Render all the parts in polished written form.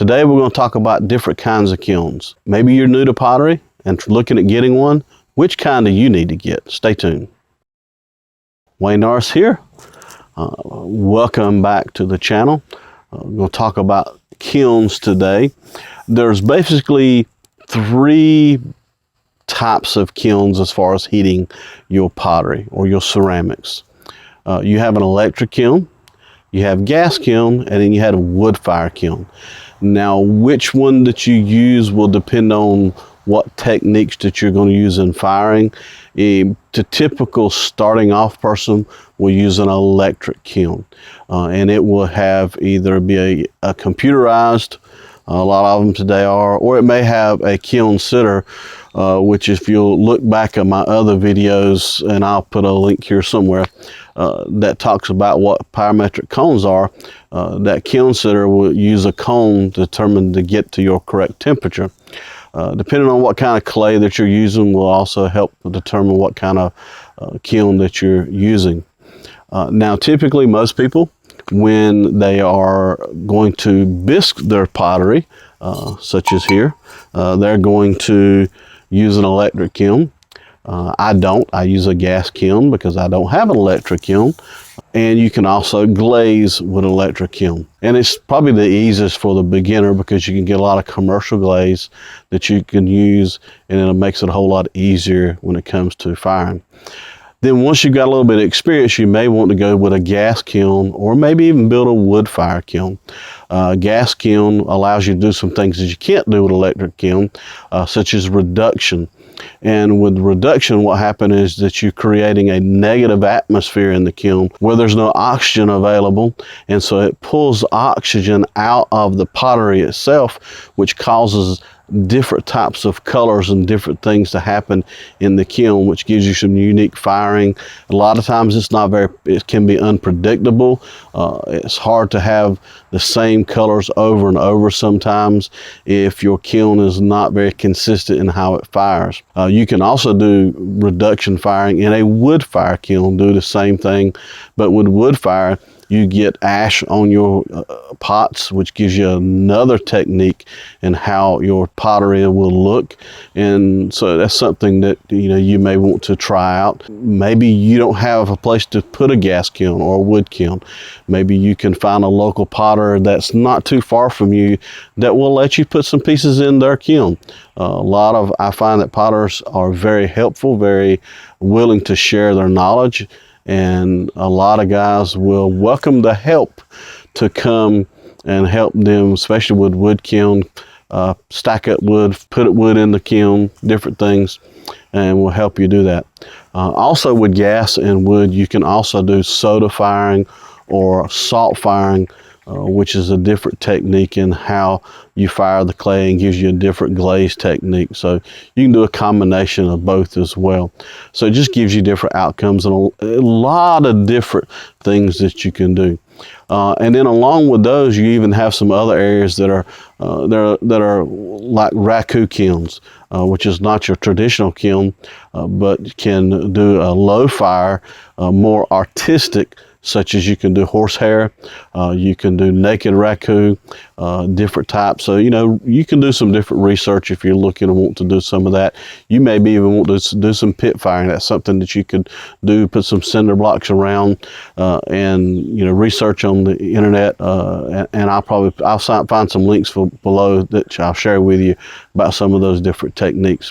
Today we're going to talk about different kinds of kilns. Maybe you're new to pottery and looking at getting one. Which kind do you need to get? Stay tuned. Wayne Norris here. Welcome back to the channel. We're going to talk about kilns today. There's basically three types of kilns as far as heating your pottery or your ceramics. You have an electric kiln, you have gas kiln, and then you have a wood fire kiln. Now, which one that you use will depend on what techniques that you're going to use in firing. The typical starting off person will use an electric kiln, and it will have either be a computerized, a lot of them today are, or it may have a kiln sitter, which if you'll look back at my other videos, and I'll put a link here somewhere, that talks about what parametric cones are. That kiln sitter will use a cone determined to get to your correct temperature. Depending on what kind of clay that you're using will also help determine what kind of kiln that you're using. Now, typically most people, when they are going to bisque their pottery, such as here, they're going to use an electric kiln. I don't. I use a gas kiln because I don't have an electric kiln. And you can also glaze with an electric kiln. And it's probably the easiest for the beginner because you can get a lot of commercial glaze that you can use, and it makes it a whole lot easier when it comes to firing. Then once you've got a little bit of experience, you may want to go with a gas kiln or maybe even build a wood fire kiln. Gas kiln allows you to do some things that you can't do with electric kiln, such as reduction. And with reduction, what happens is that you're creating a negative atmosphere in the kiln where there's no oxygen available. And so it pulls oxygen out of the pottery itself, which causes different types of colors and different things to happen in the kiln, which gives you some unique firing. A lot of times it can be unpredictable. It's hard to have the same colors over and over sometimes if your kiln is not very consistent in how it fires. You can also do reduction firing in a wood fire kiln, do the same thing, but with wood fire, you get ash on your pots, which gives you another technique in how your pottery will look. And so that's something that you may want to try out. Maybe you don't have a place to put a gas kiln or a wood kiln. Maybe you can find a local potter that's not too far from you that will let you put some pieces in their kiln. I find that potters are very helpful, very willing to share their knowledge. And a lot of guys will welcome the help to come and help them, especially with wood kiln, stack up wood, put wood in the kiln, different things, and will help you do that. Also with gas and wood, you can also do soda firing or salt firing, which is a different technique in how you fire the clay and gives you a different glaze technique. So you can do a combination of both as well. So it just gives you different outcomes and a lot of different things that you can do. And then along with those, you even have some other areas that are like raku kilns, which is not your traditional kiln, but can do a low fire, more artistic, such as you can do horsehair, you can do naked raku, different types. So, you can do some different research if you're looking and want to do some of that. You maybe even want to do some pit firing. That's something that you could do, put some cinder blocks around, and, research on the internet. And I'll find some links below that I'll share with you about some of those different techniques.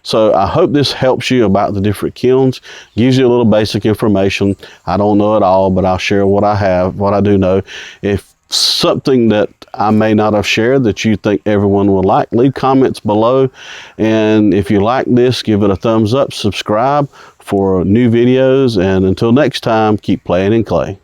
So I hope this helps you about the different kilns, gives you a little basic information. I don't know it all, but I'll share what I do know. If something that I may not have shared that you think everyone would like, leave comments below. And if you like this, give it a thumbs up, subscribe for new videos. And until next time, keep playing in clay.